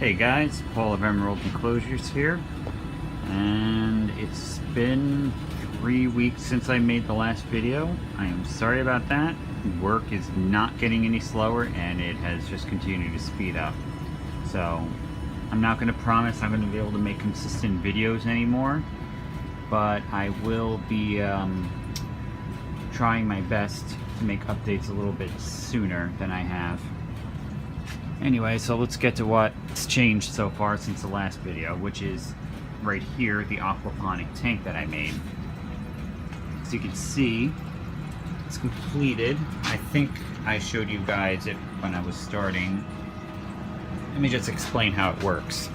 Hey guys, Paul of Emerald Enclosures here, and it's been 3 weeks since I made the last video. I am sorry about that. Work is not getting any slower and it has just continued to speed up. So I'm not going to promise I'm going to be able to make consistent videos anymore, but I will be trying my best to make updates a little bit sooner than I have. Anyway, so let's get to what's changed so far since the last video, which is right here, the Aquaponic Tank that I made. As you can see, it's completed. I think I showed you guys it when I was starting. Let me just explain how it works.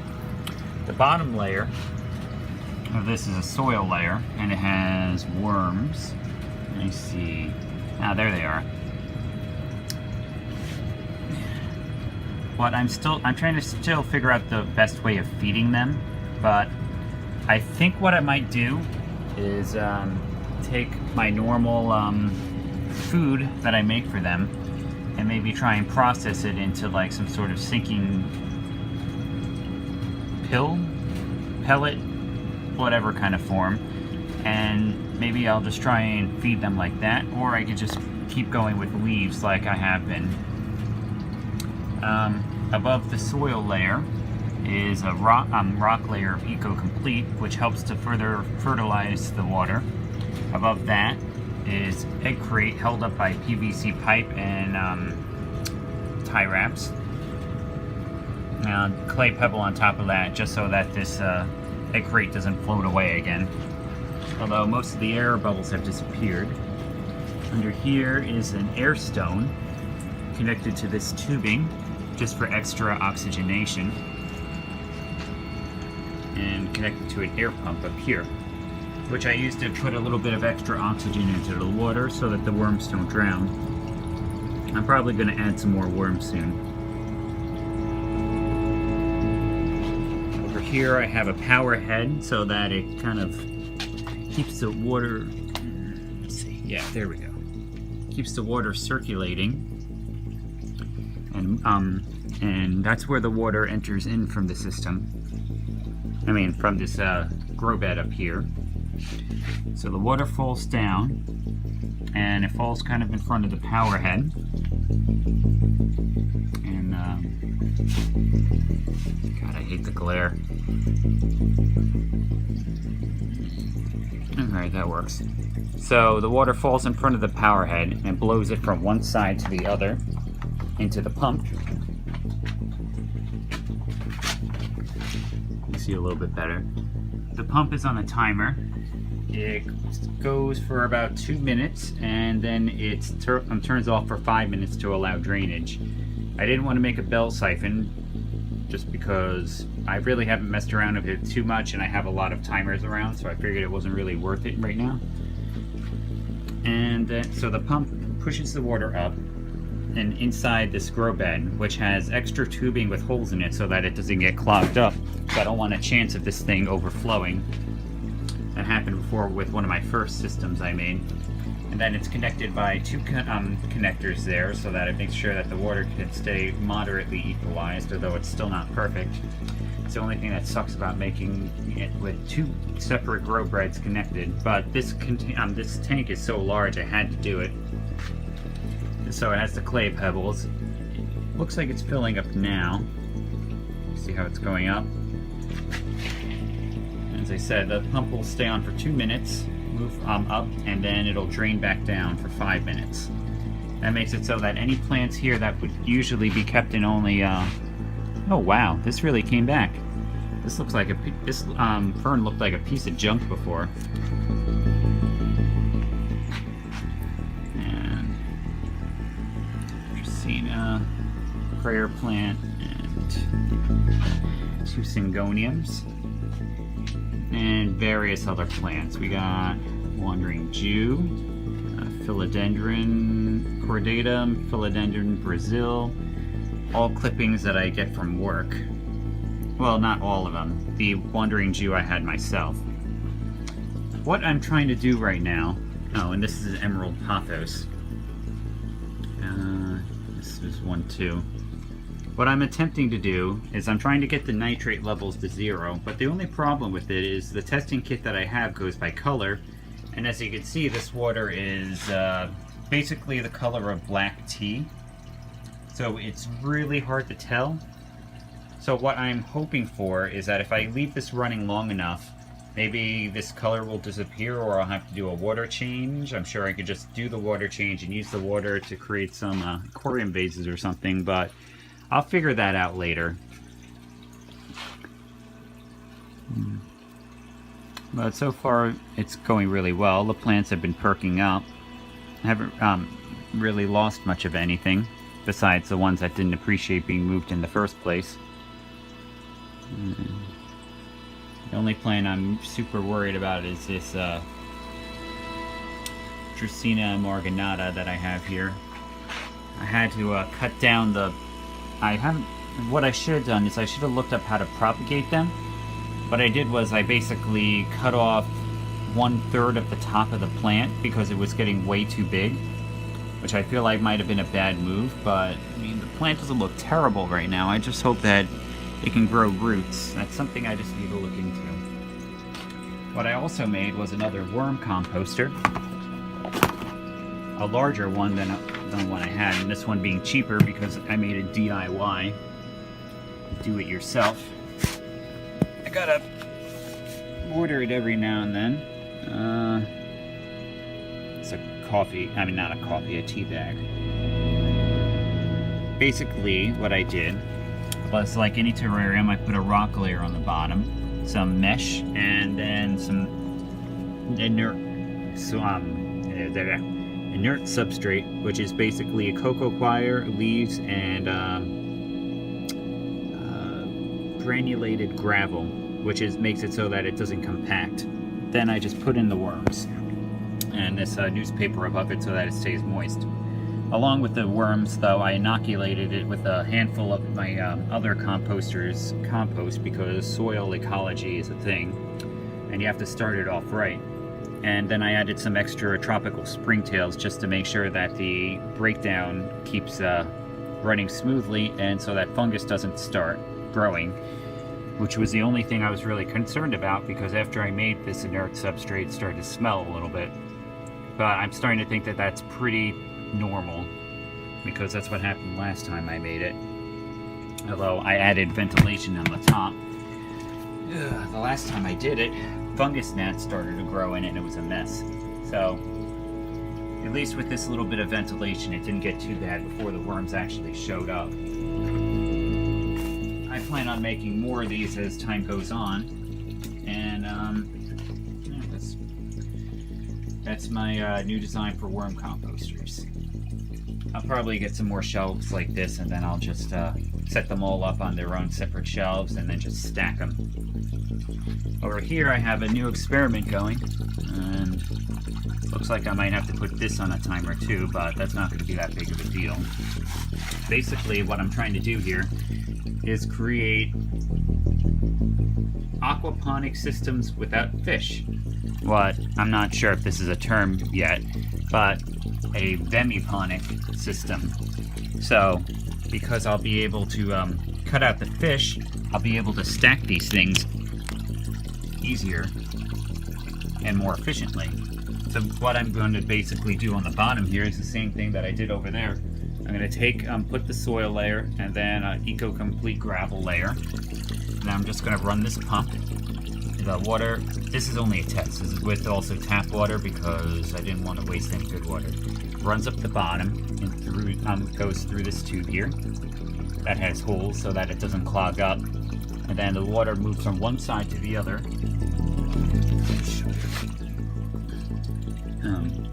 The bottom layer of this is a soil layer, and it has worms. Let me see. Ah, there they are. But I'm trying to still figure out the best way of feeding them, but I think what I might do is take my normal food that I make for them and maybe try and process it into like some sort of sinking pellet, whatever kind of form, and maybe I'll just try and feed them like that, or I could just keep going with leaves like I have been. Above the soil layer is a rock layer of Complete, which helps to further fertilize the water. Above that is egg crate held up by PVC pipe and tie wraps. Clay pebble on top of that, just so that this egg crate doesn't float away again. Although most of the air bubbles have disappeared. Under here is an air stone connected to this tubing, just for extra oxygenation, and connected to an air pump up here, which I use to put a little bit of extra oxygen into the water so that the worms don't drown. I'm probably going to add some more worms soon. Over here I have a power head so that it kind of keeps the water, let's see, yeah, there we go. Keeps the water circulating. And that's where the water enters in from the system. I mean, from this grow bed up here. So the water falls down, and it falls kind of in front of the power head. And, God, I hate the glare. Alright, that works. So the water falls in front of the power head and blows it from one side to the other into the pump. You see a little bit better. The pump is on a timer. It goes for about 2 minutes, and then it turns off for 5 minutes to allow drainage. I didn't want to make a bell siphon just because I really haven't messed around with it too much, and I have a lot of timers around, so I figured it wasn't really worth it right now. And so the pump pushes the water up and inside this grow bed, which has extra tubing with holes in it so that it doesn't get clogged up. So I don't want a chance of this thing overflowing. That happened before with one of my first systems I made. And then it's connected by two connectors there so that it makes sure that the water can stay moderately equalized, although it's still not perfect. It's the only thing that sucks about making it with two separate grow beds connected. But this tank is so large I had to do it. So it has the clay pebbles. It looks like it's filling up now. See how it's going up? As I said, the pump will stay on for 2 minutes, move up, and then it'll drain back down for 5 minutes. That makes it so that any plants here that would usually be kept in only, oh wow, this really came back. This looks like this fern looked like a piece of junk before. Prayer plant and 2 syngoniums and various other plants. We got wandering Jew, philodendron cordatum, philodendron Brazil, all clippings that I get from work. Well, not all of them. The wandering Jew I had myself. What I'm trying to do right now, oh, and this is an Emerald Pothos. This is one too. What I'm attempting to do is I'm trying to get the nitrate levels to 0, but the only problem with it is the testing kit that I have goes by color, and as you can see, this water is basically the color of black tea, so it's really hard to tell. So what I'm hoping for is that if I leave this running long enough, maybe this color will disappear, or I'll have to do a water change. I'm sure I could just do the water change and use the water to create some aquarium vases or something, but I'll figure that out later. But so far, it's going really well. The plants have been perking up. I haven't really lost much of anything, besides the ones that didn't appreciate being moved in the first place. The only plant I'm super worried about is this Dracena marginata that I have here. I had to cut down the... What I should have done is I should have looked up how to propagate them. What I did was I basically cut off 1/3 of the top of the plant because it was getting way too big, which I feel like might have been a bad move, but I mean, the plant doesn't look terrible right now. I just hope that it can grow roots. That's something I just need to look into. What I also made was another worm composter, a larger one than the one I had, and this one being cheaper because I made a DIY, do it yourself. I gotta order it every now and then. It's a a tea bag. Basically, what I did was, like any terrarium, I put a rock layer on the bottom, some mesh, and then some inert substrate, which is basically a cocoa coir, leaves, and granulated gravel, which makes it so that it doesn't compact. Then I just put in the worms and this newspaper above it so that it stays moist. Along with the worms, though, I inoculated it with a handful of my other composters' compost, because soil ecology is a thing, and you have to start it off right. And then I added some extra tropical springtails just to make sure that the breakdown keeps running smoothly, and so that fungus doesn't start growing, which was the only thing I was really concerned about, because after I made this inert substrate, it started to smell a little bit. But I'm starting to think that that's pretty normal, because that's what happened last time I made it. Although I added ventilation on the top. The last time I did it, fungus gnats started to grow in it and it was a mess. So, at least with this little bit of ventilation, it didn't get too bad before the worms actually showed up. I plan on making more of these as time goes on, and yeah, that's my new design for worm composters. I'll probably get some more shelves like this, and then I'll just set them all up on their own separate shelves and then just stack them. Over here I have a new experiment going, and looks like I might have to put this on a timer too, but that's not going to be that big of a deal. Basically what I'm trying to do here is create aquaponic systems without fish. What, I'm not sure if this is a term yet, but a vemiponic system. So, because I'll be able to cut out the fish, I'll be able to stack these things easier and more efficiently. So what I'm going to basically do on the bottom here is the same thing that I did over there. I'm going to take, put the soil layer, and then an Eco-Complete gravel layer. And I'm just going to run this pump. The water, this is only a test. This is with also tap water because I didn't want to waste any good water. Runs up the bottom and through, goes through this tube here that has holes so that it doesn't clog up. And then the water moves from one side to the other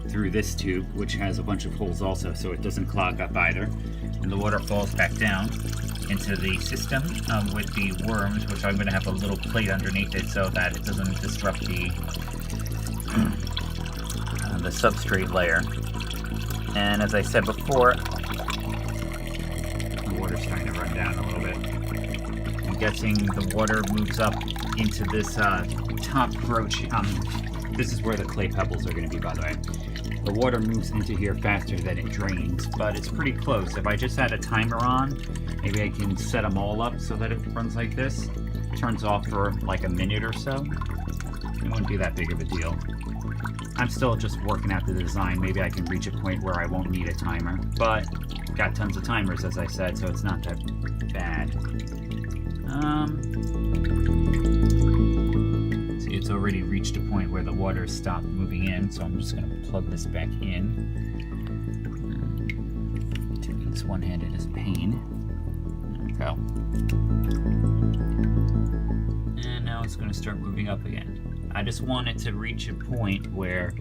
through this tube, which has a bunch of holes also, so it doesn't clog up either. And the water falls back down into the system with the worms, which I'm going to have a little plate underneath it so that it doesn't disrupt the substrate layer. And as I said before, the water's starting to run down a little bit. I'm guessing the water moves up into this top broach. This is where the clay pebbles are going to be, by the way. the water moves into here faster than it drains, but it's pretty close. If I just had a timer on, maybe I can set them all up so that it runs like this. It turns off for like a minute or so. It wouldn't be that big of a deal. I'm still just working out the design. Maybe I can reach a point where I won't need a timer, but got tons of timers, as I said, so it's not that bad. See, it's already reached a point where the water stopped moving in, so I'm just going to plug this back in. Doing this one-handed is pain. There we go. And now it's going to start moving up again. I just want it to reach a point where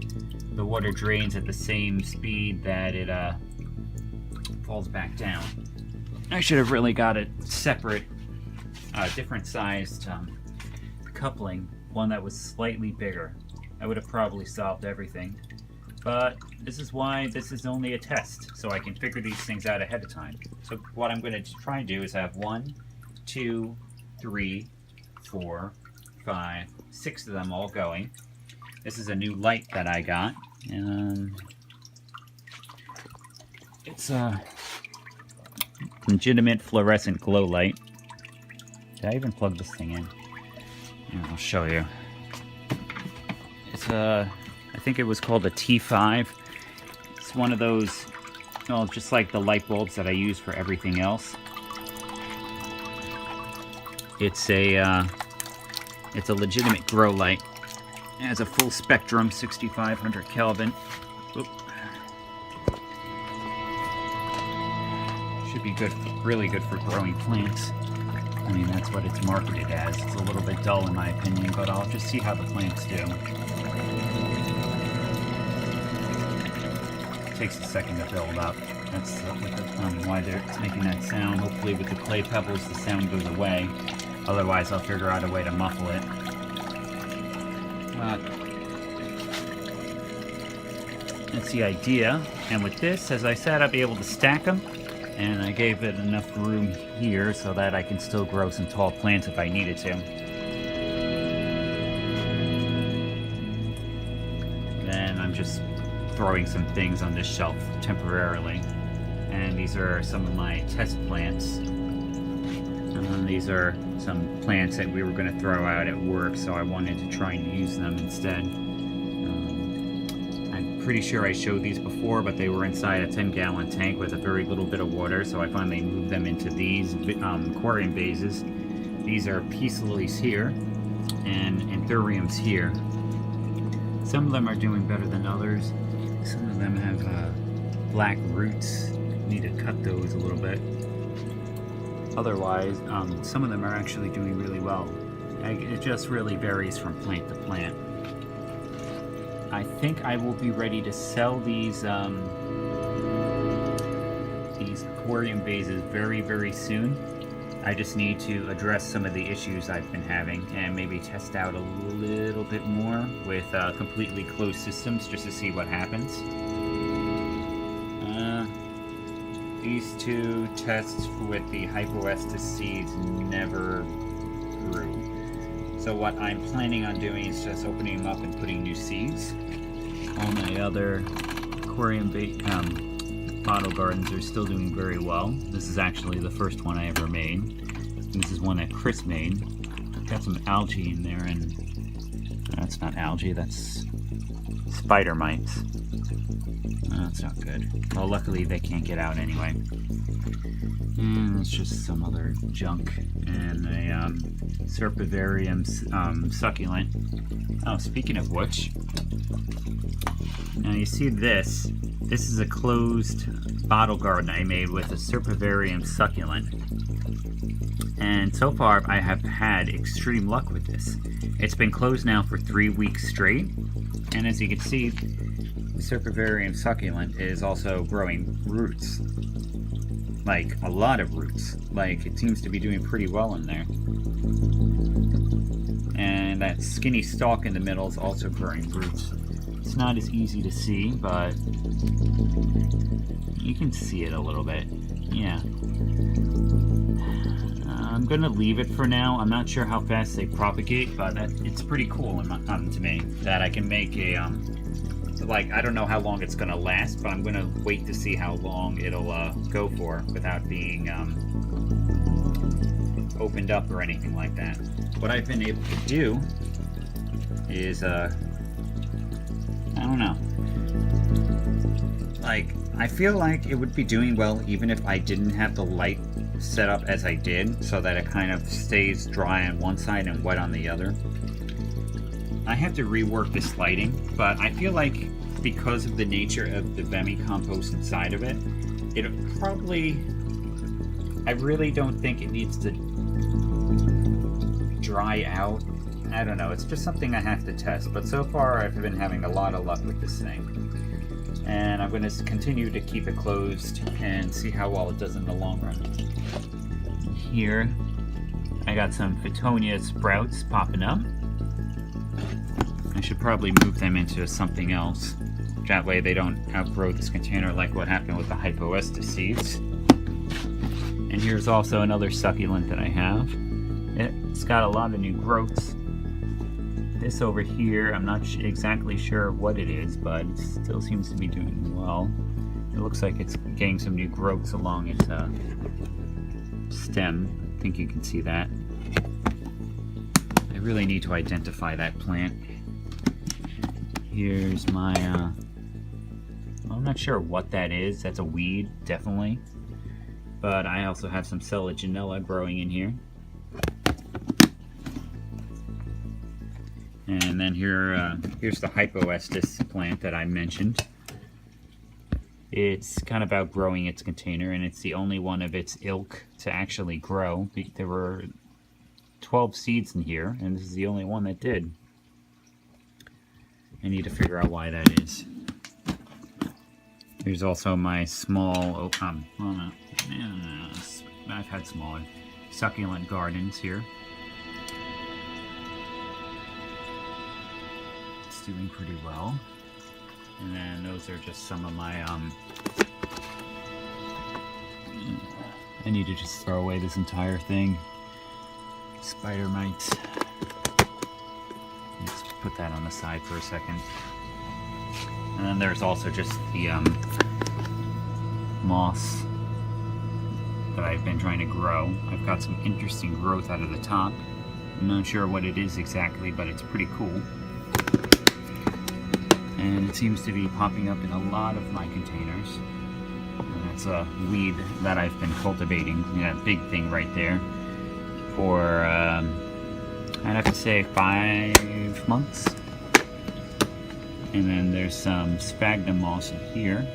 the water drains at the same speed that it falls back down. I should have really got a separate, different sized coupling, one that was slightly bigger. I would have probably solved everything. But this is why this is only a test, so I can figure these things out ahead of time. So what I'm going to try and do is have 1, 2, 3, 4, 5, 6 of them all going. This is a new light that I got. It's a legitimate fluorescent glow light. Did I even plug this thing in? Yeah, I'll show you. It's a, I think it was called a T5. It's one of those, well, just like the light bulbs that I use for everything else. It's a legitimate grow light. It has a full spectrum, 6500 Kelvin. Oop. Should be good, really good for growing plants. I mean, that's what it's marketed as. It's a little bit dull in my opinion, but I'll just see how the plants do. It takes a second to build up. That's why it's making that sound. Hopefully with the clay pebbles the sound goes away. Otherwise I'll figure out a way to muffle it. That's the idea. And with this, as I said, I'll be able to stack them. And I gave it enough room here so that I can still grow some tall plants if I needed to. Then I'm just throwing some things on this shelf temporarily. And these are some of my test plants. These are some plants that we were going to throw out at work, so I wanted to try and use them instead. I'm pretty sure I showed these before, but they were inside a 10-gallon tank with a very little bit of water, so I finally moved them into these aquarium vases. These are peace lilies here and anthuriums here. Some of them are doing better than others. Some of them have black roots. Need to cut those a little bit. Otherwise, some of them are actually doing really well. It just really varies from plant to plant. I think I will be ready to sell these aquarium vases very, very soon. I just need to address some of the issues I've been having and maybe test out a little bit more with completely closed systems just to see what happens. These two tests with the hypoestis seeds never grew. So what I'm planning on doing is just opening them up and putting new seeds. All my other aquarium bottle gardens are still doing very well. This is actually the first one I ever made. This is one that Chris made. Got some algae in there, and that's not algae, that's spider mites. That's not good. Well, luckily they can't get out anyway. And it's just some other junk. And a Serpivarium succulent. Oh, speaking of which, now you see this. This is a closed bottle garden I made with a Serpivarium succulent. And so far I have had extreme luck with this. It's been closed now for 3 weeks straight. And as you can see, the Serpivarium succulent is also growing roots. Like, a lot of roots. Like, it seems to be doing pretty well in there. And that skinny stalk in the middle is also growing roots. It's not as easy to see, but you can see it a little bit. Yeah. I'm gonna leave it for now. I'm not sure how fast they propagate, but it's pretty cool to me that I can make a like, I don't know how long it's gonna last, but I'm gonna wait to see how long it'll go for without being opened up or anything like that. What I've been able to do is, I don't know. Like, I feel like it would be doing well even if I didn't have the light set up as I did, so that it kind of stays dry on one side and wet on the other. I have to rework this lighting, but I feel like because of the nature of the vermicompost inside of it, it'll probably... I really don't think it needs to dry out. I don't know, it's just something I have to test, but so far I've been having a lot of luck with this thing. And I'm going to continue to keep it closed and see how well it does in the long run. Here, I got some Petunia Sprouts popping up. I should probably move them into something else. That way they don't outgrow this container like what happened with the Hypoestus seeds. And here's also another succulent that I have. It's got a lot of new growths. This over here, I'm not exactly sure what it is, but it still seems to be doing well. It looks like it's getting some new growths along its stem. I think you can see that. I really need to identify that plant. Here's my, I'm not sure what that is. That's a weed, definitely. But I also have some Selaginella growing in here. And then here's the Hypoestus plant that I mentioned. It's kind of outgrowing its container, and it's the only one of its ilk to actually grow. There were 12 seeds in here, and this is the only one that did. I need to figure out why that is. Here's also my small, I've had smaller succulent gardens here. It's doing pretty well. And then those are just some of my, I need to just throw away this entire thing. Spider mites. Let's put that on the side for a second. And then there's also just the moss that I've been trying to grow. I've got some interesting growth out of the top. I'm not sure what it is exactly, but it's pretty cool. And it seems to be popping up in a lot of my containers. And that's a weed that I've been cultivating, that big thing right there, for I'd have to say 5 months. And then there's some sphagnum moss in here.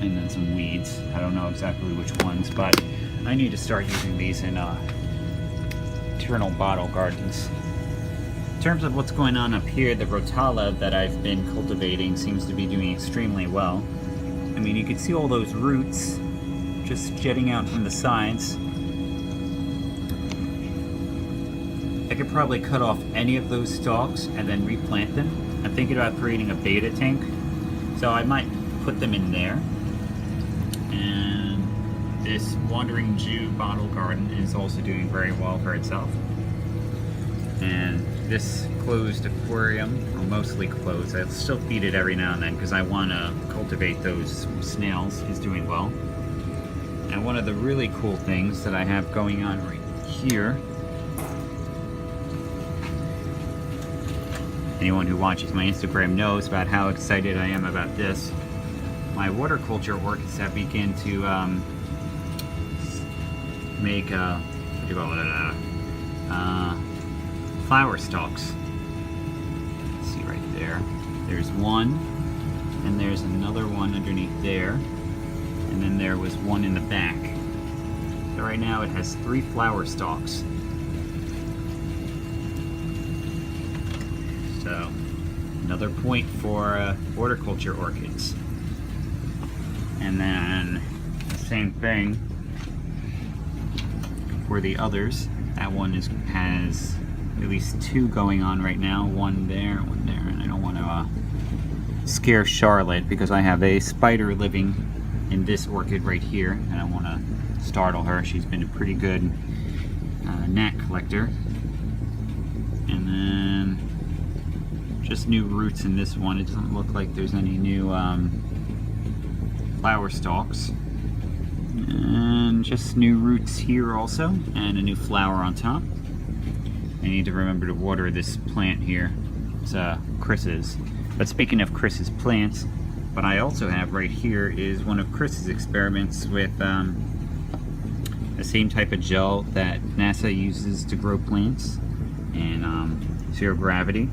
And then some weeds. I don't know exactly which ones, but I need to start using these in eternal bottle gardens. In terms of what's going on up here, the rotala that I've been cultivating seems to be doing extremely well. I mean, you can see all those roots just jetting out from the sides. I could probably cut off any of those stalks and then replant them. I'm thinking about creating a beta tank, so I might put them in there. And this Wandering Jew bottle garden is also doing very well for itself. And this closed aquarium, well, mostly closed, I'll still feed it every now and then because I want to cultivate those snails, is doing well. And one of the really cool things that I have going on right here, anyone who watches my Instagram knows about how excited I am about this. My water culture orchids have begun to make what do you call it? Flower stalks. See right there. There's one, and there's another one underneath there, and then there was one in the back. So right now it has 3 flower stalks. So another point for horticulture orchids. And then the same thing for the others. That one has at least 2 going on right now. One there, and I don't want to scare Charlotte because I have a spider living in this orchid right here, and I want to startle her. She's been a pretty good gnat collector. And then Just new roots in this one. It doesn't look like there's any new flower stalks. And just new roots here also, and a new flower on top. I need to remember to water this plant here. It's Chris's. But speaking of Chris's plants, what I also have right here is one of Chris's experiments with the same type of gel that NASA uses to grow plants in zero gravity.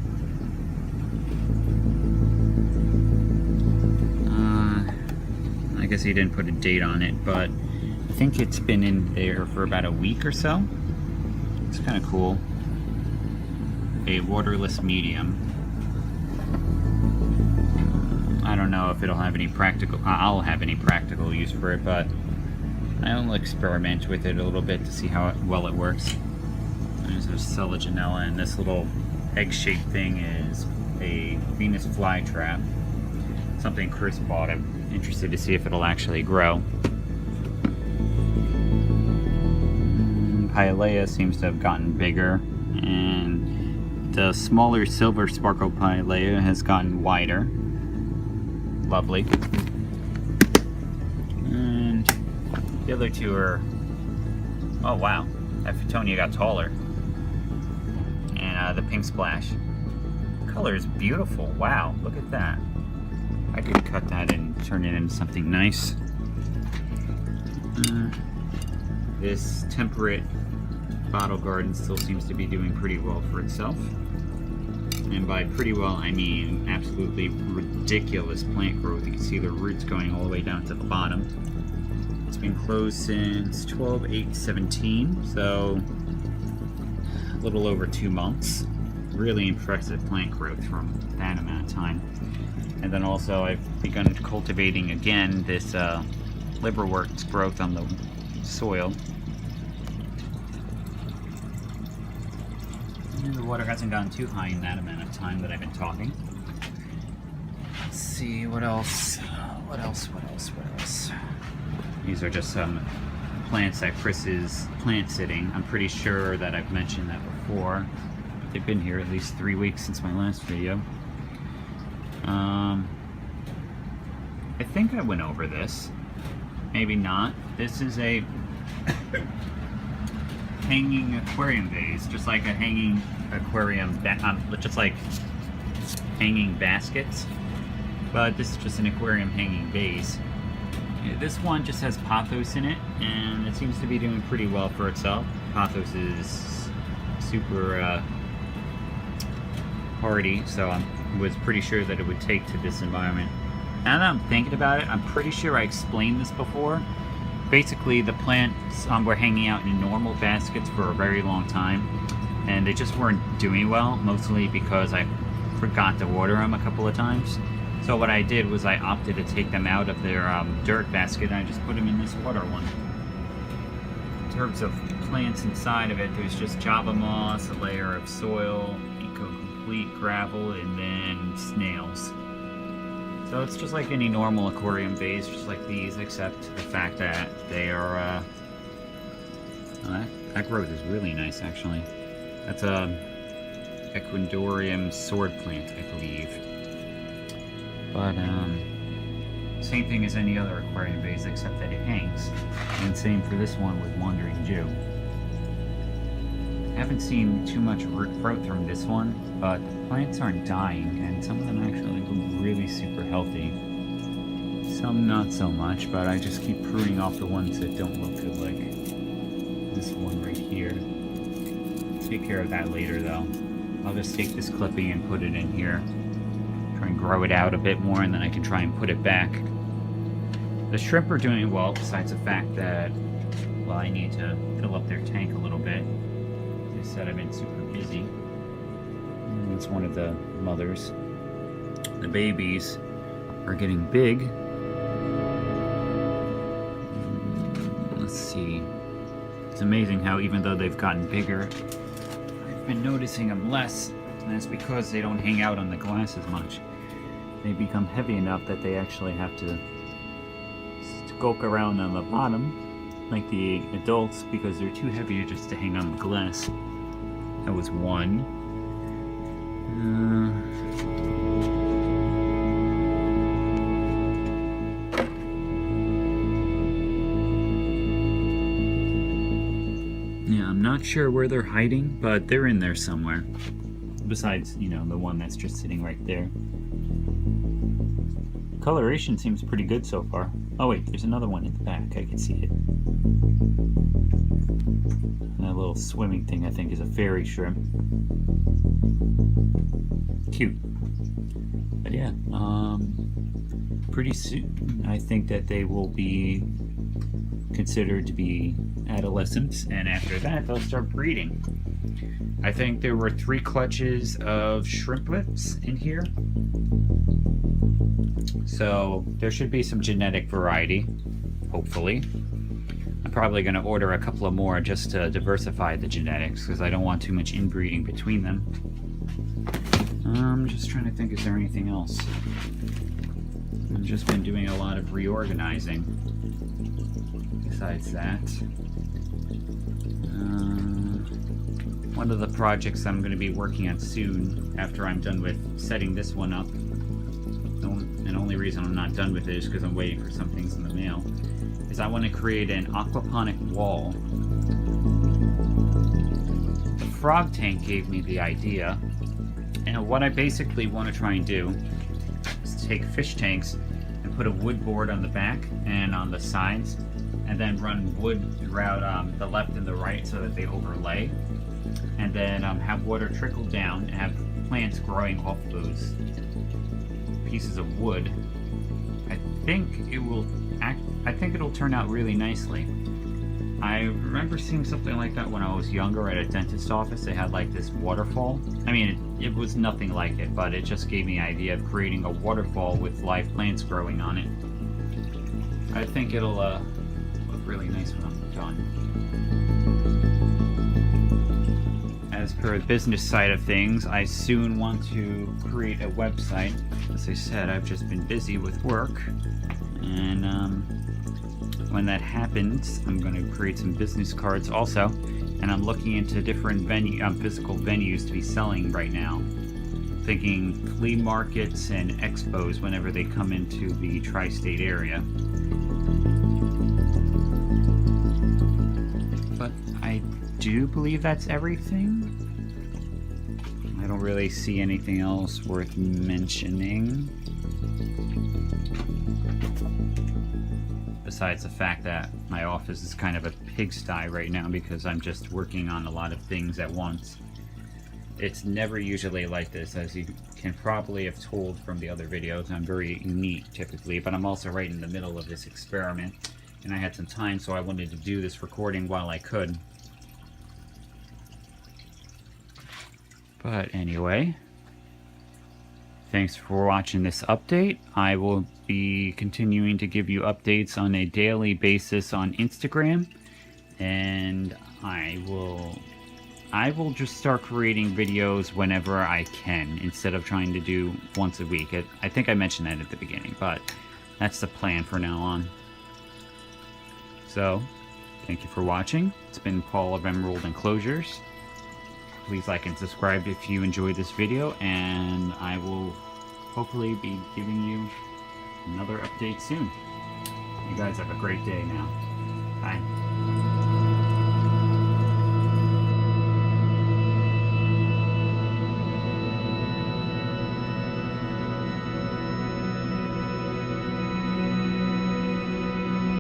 I guess he didn't put a date on it, but I think it's been in there for about a week or so. It's kind of cool. A waterless medium. I don't know if it'll have any practical, I'll have any practical use for it, but I'll experiment with it a little bit to see how well it works. There's a Selaginella, and this little egg-shaped thing is a Venus flytrap. Something Chris bought. I'm interested to see if it'll actually grow. Pilea seems to have gotten bigger, and the smaller silver sparkle Pilea has gotten wider. Lovely. And the other two are, oh wow, that Petunia got taller. And the pink splash. The color is beautiful. Wow, look at that. I could cut that and turn it into something nice. This Temperate bottle garden still seems to be doing pretty well for itself. And by pretty well, I mean absolutely ridiculous plant growth. You can see the roots going all the way down to the bottom. It's been closed since 12/8/17, so a little over 2 months. Really impressive plant growth from that amount of time. And then also I've begun cultivating again this liverworts growth on the soil. And the water hasn't gone too high in that amount of time that I've been talking. Let's see, what else? What else? These are just some plants that Chris is plant sitting. I'm pretty sure that I've mentioned that before. They've been here at least 3 weeks since my last video. I think I went over this. Maybe not. This is a hanging aquarium vase, just like a hanging aquarium, just like hanging baskets. But this is just an aquarium hanging vase. This one just has pothos in it, and it seems to be doing pretty well for itself. Pothos is super hardy, so I was pretty sure that it would take to this environment. Now that I'm thinking about it, I'm pretty sure I explained this before. Basically, the plants were hanging out in normal baskets for a very long time, and they just weren't doing well, mostly because I forgot to water them a couple of times. So what I did was I opted to take them out of their dirt basket, and I just put them in this water one. In terms of plants inside of it, there's just Java moss, a layer of soil, complete gravel, and then snails. So it's just like any normal aquarium vase, just like these, except the fact that they are, that growth is really nice actually. That's a Ecuadorian sword plant, I believe. But, same thing as any other aquarium vase, except that it hangs. And same for this one with Wandering Jew. I haven't seen too much root growth from this one, but the plants aren't dying, and some of them actually look really super healthy. Some not so much, but I just keep pruning off the ones that don't look good, like this one right here. Take care of that later though. I'll just take this clipping and put it in here. Try and grow it out a bit more, and then I can try and put it back. The shrimp are doing well, besides the fact that, well, I need to fill up their tank a little bit. As I said, I've been super busy. And it's one of the mothers. The babies are getting big. Let's see. It's amazing how even though they've gotten bigger, I've been noticing them less. And that's because they don't hang out on the glass as much. They become heavy enough that they actually have to skulk around on the bottom, like the adults, because they're too heavy just to hang on the glass. That was one. sure where they're hiding, but they're in there somewhere. Besides, you know, the one that's just sitting right there. Coloration seems pretty good so far. Oh wait, there's another one in the back. I can see it. And that little swimming thing, I think, is a fairy shrimp. Cute. But yeah, pretty soon I think that they will be considered to be adolescents, and after that they'll start breeding. I think there were 3 clutches of shrimplets in here, so there should be some genetic variety, hopefully. I'm probably going to order a couple of more just to diversify the genetics, because I don't want too much inbreeding between them. I'm just trying to think, is there anything else? I've just been doing a lot of reorganizing. Besides that, one of the projects I'm going to be working on soon, after I'm done with setting this one up, and the only reason I'm not done with it is because I'm waiting for some things in the mail, is I want to create an aquaponic wall. The frog tank gave me the idea, and what I basically want to try and do is take fish tanks and put a wood board on the back and on the sides, and then run wood throughout the left and the right so that they overlay, and then have water trickle down and have plants growing off those pieces of wood. I think it'll turn out really nicely. I remember seeing something like that when I was younger at a dentist office. They had like this waterfall. I mean, it was nothing like it, but it just gave me an idea of creating a waterfall with live plants growing on it. I think it'll look really nice when I'm done. As per the business side of things, I soon want to create a website. As I said, I've just been busy with work, and when that happens, I'm going to create some business cards also, and I'm looking into different physical venues to be selling right now. Thinking flea markets and expos whenever they come into the tri-state area. But I do believe that's everything. I don't really see anything else worth mentioning. Besides the fact that my office is kind of a pigsty right now because I'm just working on a lot of things at once. It's never usually like this, as you can probably have told from the other videos. I'm very neat typically, but I'm also right in the middle of this experiment, and I had some time, so I wanted to do this recording while I could. But anyway, thanks for watching this update. I will be continuing to give you updates on a daily basis on Instagram, and I will just start creating videos whenever I can, instead of trying to do once a week. I think I mentioned that at the beginning, but that's the plan for now on. So, thank you for watching. It's been Paul of Emerald Enclosures. Please like and subscribe if you enjoyed this video, and I will hopefully be giving you another update soon. You guys have a great day now. Bye.